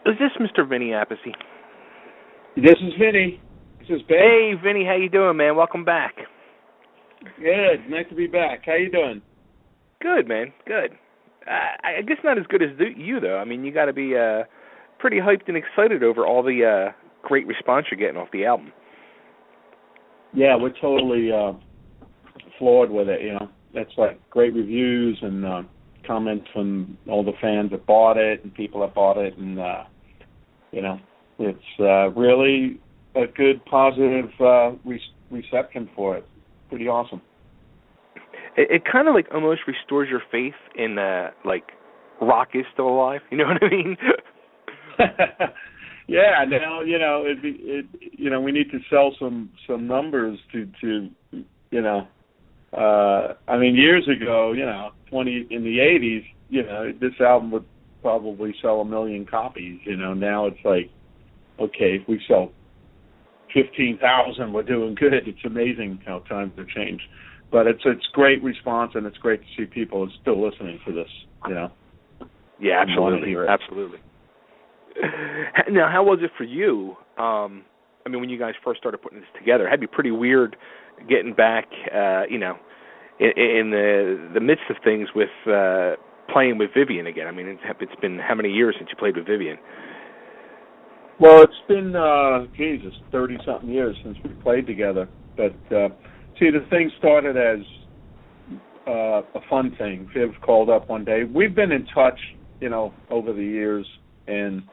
Is this Mr. Vinny Appice? This is Vinny. This is Ben. Hey, Vinny, how you doing, man? Welcome back. Good. Nice to be back. How you doing? Good, man. Good. I guess not as good as you, though. I mean, you got to be pretty hyped and excited over all the great response you're getting off the album. Yeah, we're totally floored with it. That's like great reviews and comments from all the fans that bought it and people that bought it, and it's really a good positive reception for it. Pretty awesome. It kind of like almost restores your faith in like rock is still alive. You know what I mean? Yeah. Now we need to sell some numbers to. I mean, years ago, in the 80s, this album would probably sell 1 million copies. Now it's like, okay, if we sell 15,000, we're doing good. It's amazing how times have changed. But it's great response, and it's great to see people still listening to this. Yeah, absolutely, absolutely. Now, how was it for you? I mean, when you guys first started putting this together, it had to be pretty weird getting back, in the midst of things with playing with Vivian again. I mean, it's been how many years since you played with Vivian? Well, it's been 30-something years since we played together. But see, the thing started as a fun thing. Viv called up one day. We've been in touch, over the years, and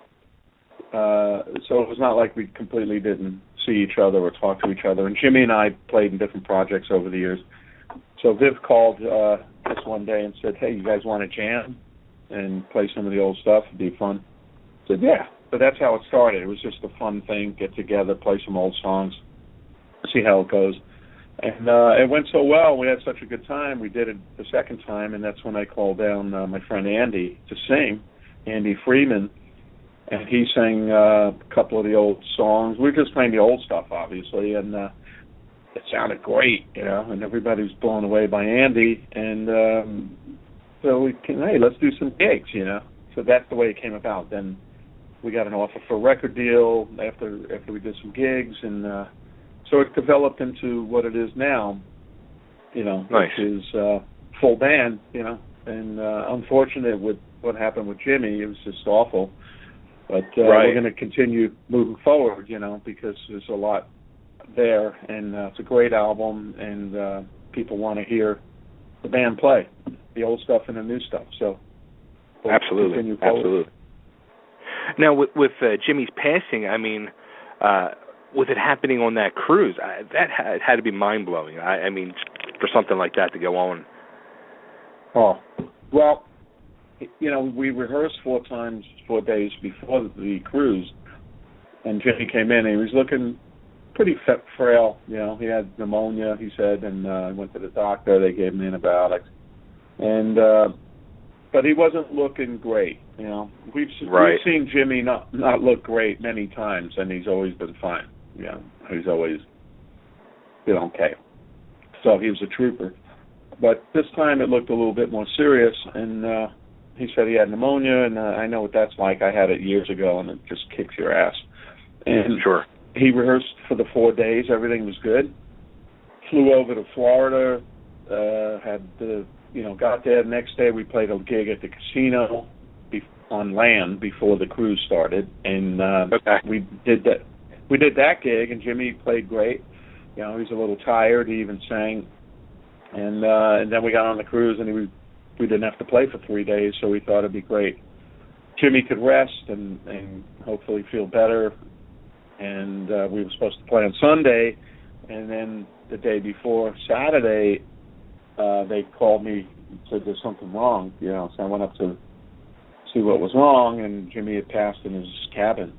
so it was not like we completely didn't see each other or talk to each other. And Jimmy and I played in different projects over the years. So Viv called us one day and said, "Hey, you guys want to jam and play some of the old stuff? It'd be fun." I said, "Yeah." But that's how it started. It was just a fun thing, get together, play some old songs, see how it goes. And it went so well. We had such a good time. We did it the second time, and that's when I called down my friend Andy to sing, Andy Freeman. And he sang a couple of the old songs. We were just playing the old stuff, obviously, and it sounded great, and everybody was blown away by Andy. And so let's do some gigs, So that's the way it came about. Then we got an offer for a record deal after we did some gigs, and so it developed into what it is now, nice. Which is full band, and unfortunate with what happened with Jimmy. It was just awful. But we're going to continue moving forward, because there's a lot there, and it's a great album, and people want to hear the band play, the old stuff and the new stuff. So we'll continue forward. Absolutely. Now, with Jimmy's passing, I mean, with it happening on that cruise, that had to be mind-blowing. I mean, for something like that to go on. Oh, well, we rehearsed 4 days before the cruise, and Jimmy came in, and he was looking pretty frail. He had pneumonia, he said, and went to the doctor. They gave him antibiotics, and but he wasn't looking great. We've seen Jimmy not look great many times, and he's always been fine. He's always been okay. So he was a trooper. But this time it looked a little bit more serious, and he said he had pneumonia, and I know what that's like. I had it years ago, and it just kicks your ass. And sure. He rehearsed for the 4 days. Everything was good. Flew over to Florida, got there. The next day we played a gig at the casino on land before the cruise started, and we did that. We did that gig, and Jimmy played great. He was a little tired. He even sang, and then we got on the cruise, and we didn't have to play for 3 days, so we thought it'd be great. Jimmy could rest and hopefully feel better, and we were supposed to play on Sunday, and then the day before, Saturday, they called me and said there's something wrong, so I went up to see what was wrong, and Jimmy had passed in his cabin,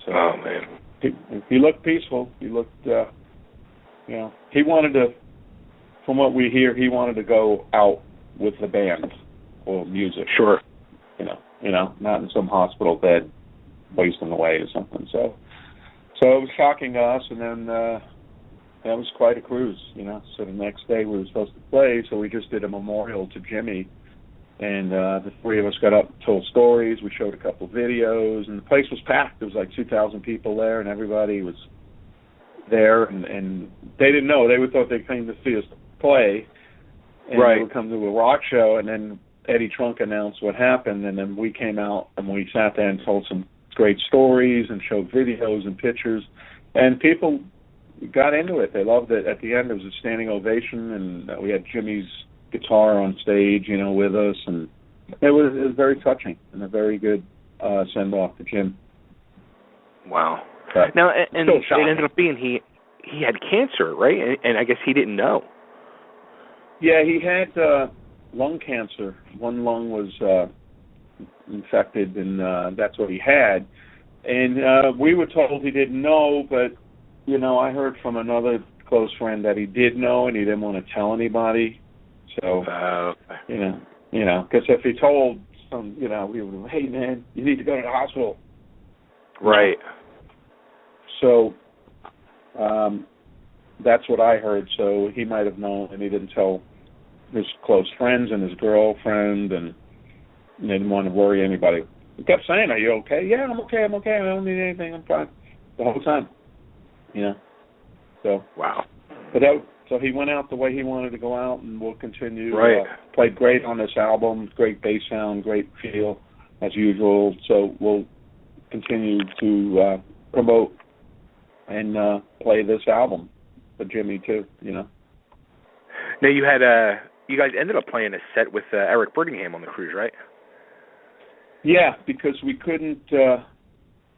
So, oh, man. He looked peaceful. He looked, he wanted to, from what we hear, he wanted to go out with the band or music. Sure. Not in some hospital bed wasting away or something. So it was shocking to us, and then that was quite a cruise, So the next day we were supposed to play, so we just did a memorial to Jimmy And the three of us got up and told stories. We showed a couple videos, and the place was packed. There was like 2,000 people there, and everybody was there. And they didn't know. They would thought they came to see us play, and right. they would come to a rock show. And then Eddie Trunk announced what happened, and then we came out and we sat there and told some great stories and showed videos and pictures. And people got into it. They loved it. At the end, there was a standing ovation, and we had Jimmy's guitar on stage, with us, and it was very touching and a very good send-off to Jim. Wow. But now, and it ended up being he had cancer, right? And I guess he didn't know. Yeah, he had lung cancer. One lung was infected, and that's what he had. And we were told he didn't know, but, I heard from another close friend that he did know, and he didn't want to tell anybody. So, because if he told some, we would, hey, man, you need to go to the hospital. Right. So, that's what I heard. So he might have known, and he didn't tell his close friends and his girlfriend, and they didn't want to worry anybody. He kept saying, are you okay? Yeah, I'm okay. I don't need anything. I'm fine. The whole time. So. Wow. But so he went out the way he wanted to go out, and we'll continue. Right. Played great on this album, great bass sound, great feel, as usual. So we'll continue to promote and play this album for Jimmy too. Now you had you guys ended up playing a set with Eric Brittingham on the cruise, right? Yeah, because we couldn't.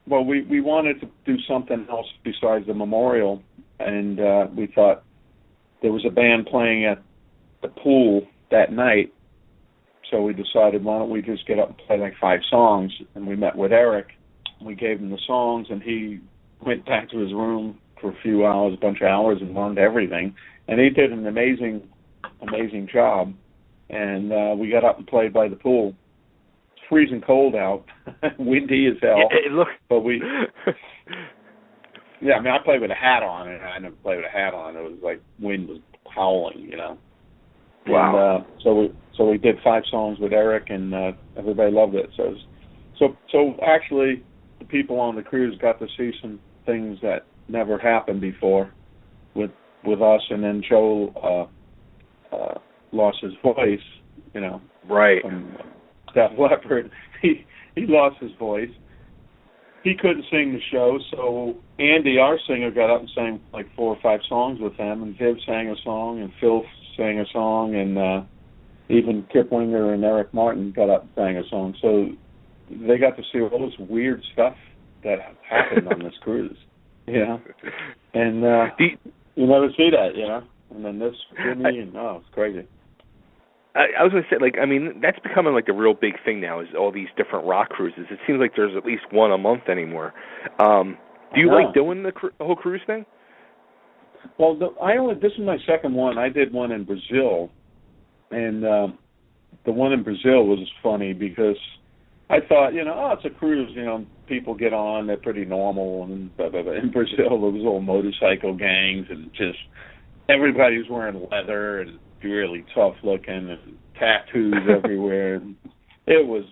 We wanted to do something else besides the memorial, and we thought there was a band playing at the pool that night, so we decided, why don't we just get up and play like 5 songs? And we met with Eric, and we gave him the songs, and he went back to his room for a few hours, a bunch of hours, and learned everything. And he did an amazing job. And we got up and played by the pool. It's freezing cold out, windy as hell. Yeah, but we... Yeah, I played with a hat on, and I never played with a hat on. It was like wind was howling, Wow. And, so we did 5 songs with Eric, and everybody loved it. So actually, the people on the cruise got to see some things that never happened before with us. And then Joe lost his voice, Right. From Def Leppard. He lost his voice. He couldn't sing the show, so Andy, our singer, got up and sang like 4 or 5 songs with him, and Viv sang a song, and Phil sang a song, and even Kip Winger and Eric Martin got up and sang a song. So they got to see all this weird stuff that happened on this cruise, And you never see that, And then this Jimmy, and it's crazy. I was going to say, that's becoming like a real big thing now, is all these different rock cruises. It seems like there's at least one a month anymore. Do you like doing the whole cruise thing? Well, this is my second one. I did one in Brazil, and the one in Brazil was funny because I thought, it's a cruise, people get on, they're pretty normal, and blah, blah, blah. In Brazil, there was all motorcycle gangs, and just everybody was wearing leather and really tough looking, and tattoos everywhere. It was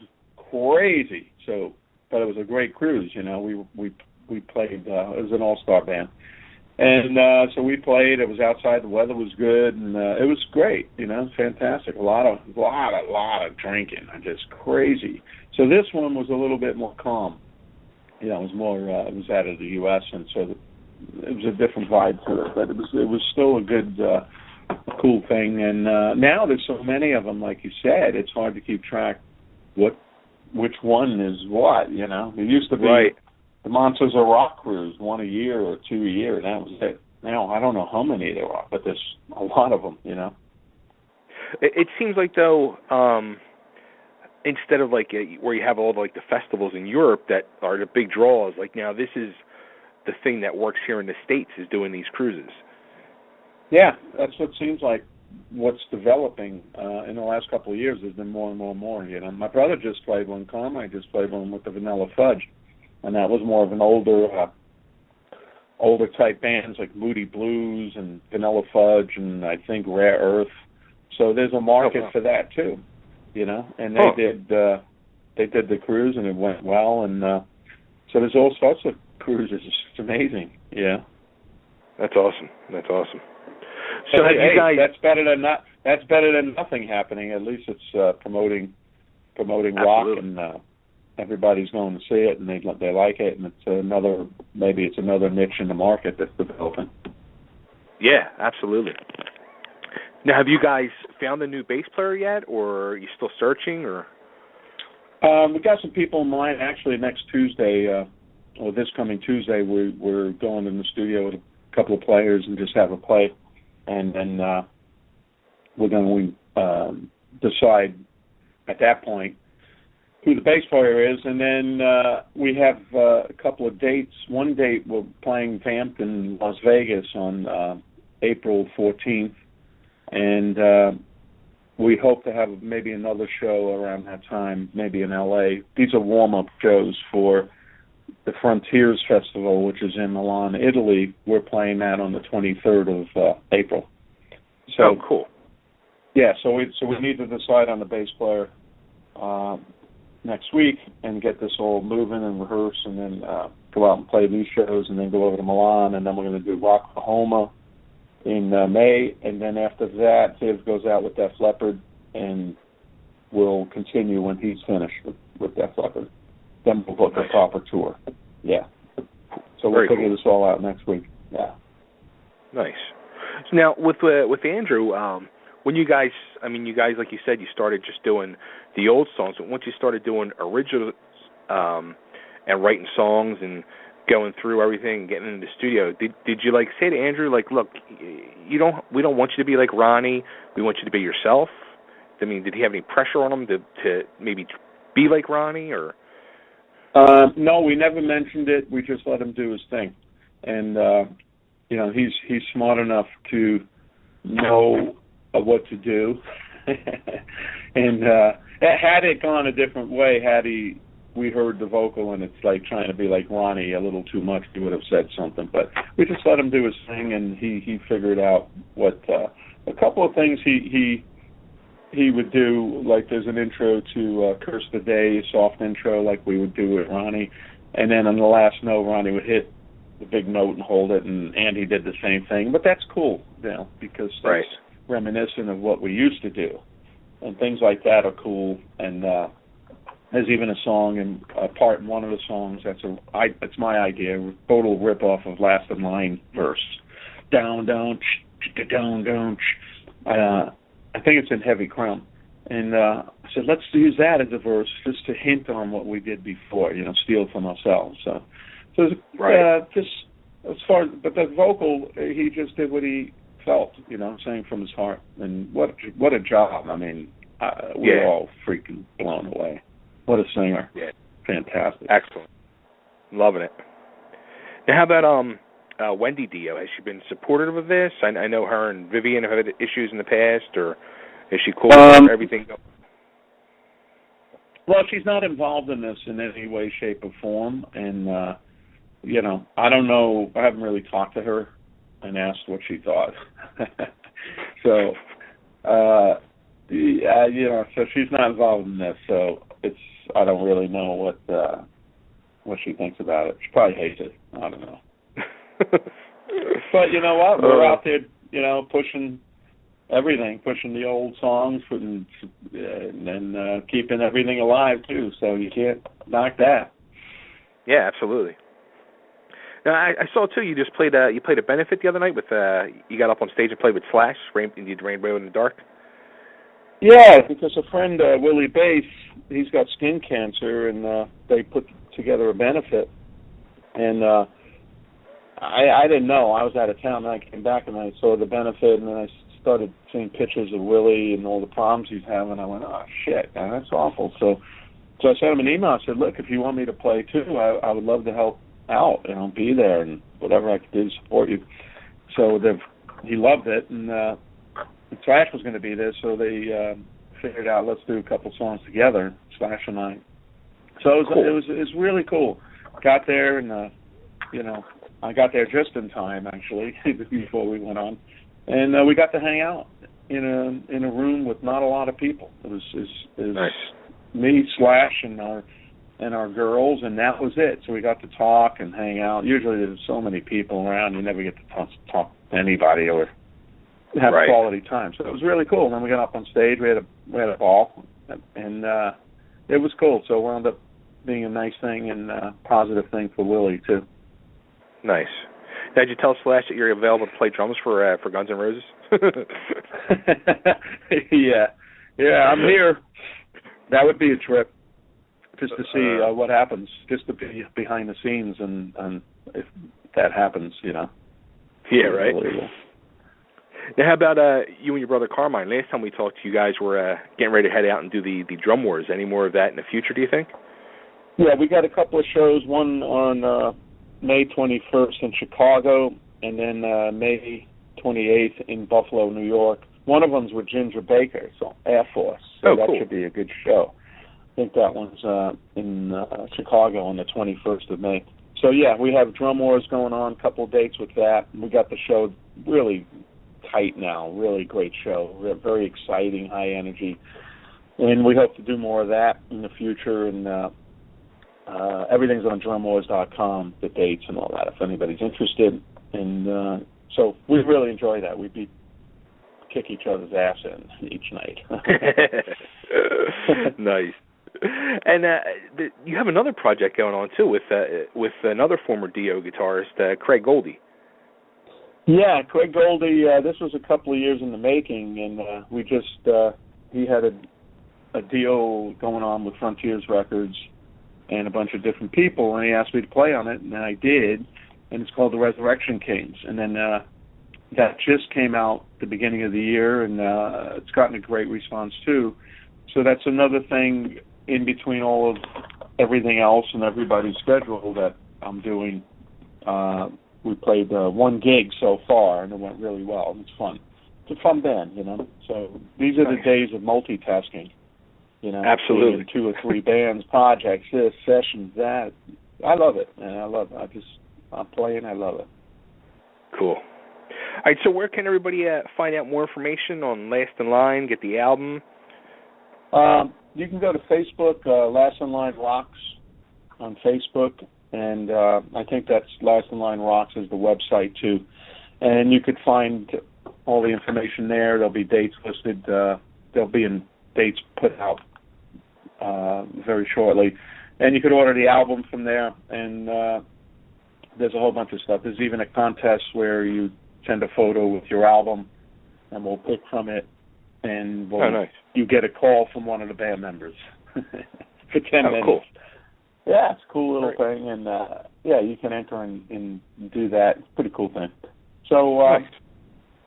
crazy. So, but it was a great cruise. We played. It was an all-star band, and so we played. It was outside. The weather was good, and it was great. Fantastic. A lot of drinking, just crazy. So this one was a little bit more calm. It was more. It was out of the U.S., and so it was a different vibe to it. But it was still a good. Cool thing, and now there's so many of them, like you said, it's hard to keep track which one is what, It used to be the Monsters of Rock cruise, 1 a year or 2 a year, and that was it. Now, I don't know how many there are, but there's a lot of them, It seems like, though, instead of where you have all the festivals in Europe that are the big draws, now this is the thing that works here in the States, is doing these cruises. Yeah, that's what seems like what's developing in the last couple of years. There's been more and more and more. My brother just played one. Carmine just played one with the Vanilla Fudge, and that was more of an older type bands like Moody Blues and Vanilla Fudge, and I think Rare Earth. So there's a market for that too. and they did the cruise, and it went well, and so there's all sorts of cruises. It's amazing. Yeah. That's awesome. So hey, you guys, that's better than nothing happening. At least it's promoting rock, and everybody's going to see it, and they like it, and it's another niche in the market that's developing. Yeah, absolutely. Now, have you guys found a new bass player yet, or are you still searching, or? We got some people in mind. Actually, next Tuesday, or this coming Tuesday, we're going in the studio with a couple of players and just have a play, and then we're going to decide at that point who the bass player is, and then we have a couple of dates. One date we're playing Vamped in Las Vegas on April 14th, and we hope to have maybe another show around that time, maybe in L.A. These are warm-up shows for the Frontiers Festival, which is in Milan, Italy. We're playing that on the 23rd of April. So cool. Yeah, so we need to decide on the bass player next week and get this all moving and rehearse, and then go out and play these shows, and then go over to Milan, and then we're going to do Rocklahoma in May, and then after that, Viv goes out with Def Leppard, and we'll continue when he's finished with Def Leppard. Then we'll book a proper tour. Yeah. So we'll figure this all out next week. Yeah. Nice. So now, with Andrew, when you guys, like you said, you started just doing the old songs. But once you started doing originals and writing songs and going through everything and getting into the studio, did you say to Andrew, look, we don't want you to be like Ronnie. We want you to be yourself? I mean, did he have any pressure on him to maybe be like Ronnie, or? No, we never mentioned it. We just let him do his thing, and he's smart enough to know what to do. And had it gone a different way, we heard the vocal and it's like trying to be like Ronnie a little too much, he would have said something. But we just let him do his thing, and he figured out what a couple of things he would do. Like there's an intro to Curse the Day, soft intro like we would do with Ronnie, and then on the last note Ronnie would hit the big note and hold it, and Andy did the same thing. But that's cool, because that's reminiscent of what we used to do, and things like that are cool. And there's even a song and a part in one of the songs that's my idea, total rip off of Last in Line verse. Down, down, down, down. I think it's in Heavy Crown. And I said, let's use that as a verse just to hint on what we did before, steal from ourselves. So just as far as, but the vocal, he just did what he felt, sang from his heart. And what a job. I mean, we were all freaking blown away. What a singer. Yeah. Fantastic. Excellent. Loving it. Now, how about Wendy Dio? Has she been supportive of this? I know her and Vivian have had issues in the past, or is she cool with everything? Well, she's not involved in this in any way, shape, or form. And, I don't know. I haven't really talked to her and asked what she thought. So, so she's not involved in this. So I don't really know what she thinks about it. She probably hates it. I don't know. But you know what? We're out there, pushing everything, pushing the old songs, and then keeping everything alive too. So you can't knock that. Yeah, absolutely. Now I saw too. You just played a benefit the other night with. You got up on stage and played with Slash. You did Rainbow in the Dark. Yeah, because a friend, Willie Bass, he's got skin cancer, and they put together a benefit. And I didn't know. I was out of town, and I came back, and I saw the benefit, and then I started seeing pictures of Willie and all the problems he's having. And I went, oh, shit, man, that's awful. So I sent him an email. I said, look, if you want me to play, too, I would love to help out, be there, and whatever I could do to support you. So he loved it, and Slash was going to be there, so they figured out, let's do a couple songs together, Slash and I. So it was really cool. Got there, and I got there just in time, actually, before we went on, and we got to hang out in a room with not a lot of people. It was nice. Me, Slash, and our girls, and that was it. So we got to talk and hang out. Usually there's so many people around, you never get to talk to anybody or have quality time. So it was really cool. And then we got up on stage. We had a ball, and it was cool. So it wound up being a nice thing and a positive thing for Willie too. Nice. Now, did you tell Slash that you're available to play drums for Guns N' Roses? Yeah, I'm here. That would be a trip, just to see what happens, just to be behind the scenes, and if that happens, you know. Yeah, right. Now, how about you and your brother Carmine? Last time we talked, you guys were getting ready to head out and do the Drum Wars. Any more of that in the future, do you think? Yeah, we got a couple of shows, one on May 21st in Chicago, and then May 28th in Buffalo, New York. One of them's with Ginger Baker, so Air Force. So that should be a good show. I think that one's in Chicago on the 21st of May. So, yeah, we have Drum Wars going on, a couple of dates with that. We got the show really tight now, really great show, very exciting, high energy. And we hope to do more of that in the future, and everything's on drumwars.com, the dates and all that, if anybody's interested. And so we really enjoy that. We kick each other's ass in each night. Nice. And you have another project going on too with another former Dio guitarist, Craig Goldie. Yeah, Craig Goldie. This was a couple of years in the making, and we just he had a deal going on with Frontiers Records and a bunch of different people, and he asked me to play on it, and I did. And it's called the Resurrection Kings, and then that just came out the beginning of the year, and it's gotten a great response too. So that's another thing in between all of everything else and everybody's schedule that I'm doing. We played one gig so far, and it went really well. It's fun. It's a fun band, you know. So these are the days of multitasking, you know. Absolutely. 2 or 3 bands, projects, this, sessions, that. I love it, man. I love it. I'm playing. I love it. Cool. All right, so where can everybody find out more information on Last in Line, get the album? You can go to Facebook, Last in Line Rocks on Facebook, and I think that's Last in Line Rocks is the website too. And you could find all the information there. There'll be dates listed. There'll be dates put out very shortly. And you could order the album from there, and there's a whole bunch of stuff. There's even a contest where you send a photo with your album, and we'll pick from it, and you get a call from one of the band members for 10 minutes. Cool. Yeah, it's a cool little thing, and you can enter and do that. It's a pretty cool thing. So,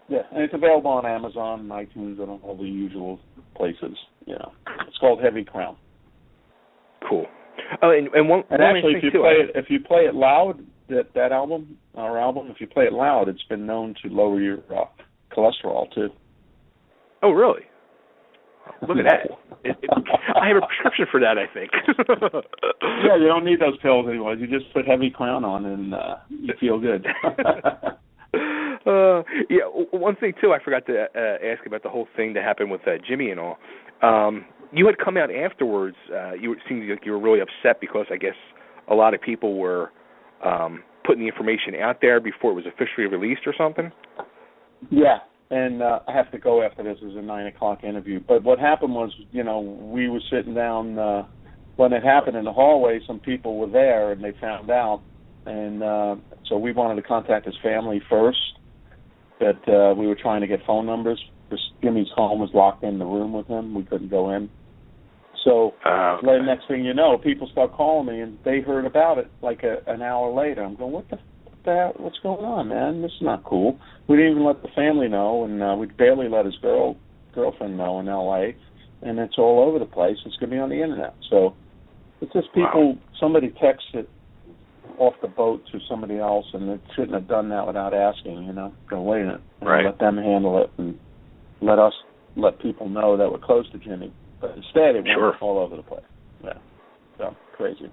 yeah, and it's available on Amazon, iTunes, and all the usual places. You know, it's called Heavy Crown. Cool. Oh, and one actually, if you play it loud, that album, our album, if you play it loud, it's been known to lower your cholesterol too. Oh, really? Look at that. I have a prescription for that, I think. Yeah, you don't need those pills anymore. You just put Heavy Crown on and you feel good. Yeah, one thing, too, I forgot to ask about the whole thing that happened with Jimmy and all. You had come out afterwards. You seemed like you were really upset because I guess a lot of people were putting the information out there before it was officially released or something? Yeah, and I have to go after this. It was a 9 o'clock interview. But what happened was, you know, we were sitting down when it happened in the hallway. Some people were there, and they found out. And so we wanted to contact his family first, but we were trying to get phone numbers. Jimmy's home was locked in the room with him. We couldn't go in. So the next thing you know, people start calling me, and they heard about it like an hour later. I'm going, what the hell? What's going on, man? This is not cool. We didn't even let the family know, and we barely let his girlfriend know in L.A., and it's all over the place. It's going to be on the Internet. So it's just people, somebody texted off the boat to somebody else, and they shouldn't have done that without asking, you know. Go, wait a minute. Right. Let them handle it, and let people know that we're close to Jimmy. But instead, it went all over the place. Yeah. So, crazy.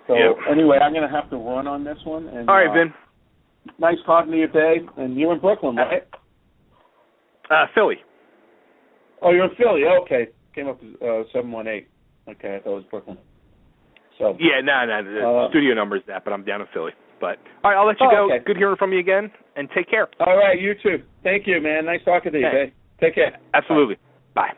So, anyway, I'm going to have to run on this one. And, all right, Vin. Nice talking to you, Dave. And you're in Brooklyn, right? Philly. Oh, you're in Philly. Okay. Came up as 718. Okay, I thought it was Brooklyn. So. Yeah, no. The studio number is that, but I'm down in Philly. But all right, I'll let you go. Okay. Good hearing from you again, and take care. All right, you too. Thank you, man. Nice talking to you. Okay. Take care. Absolutely. Bye.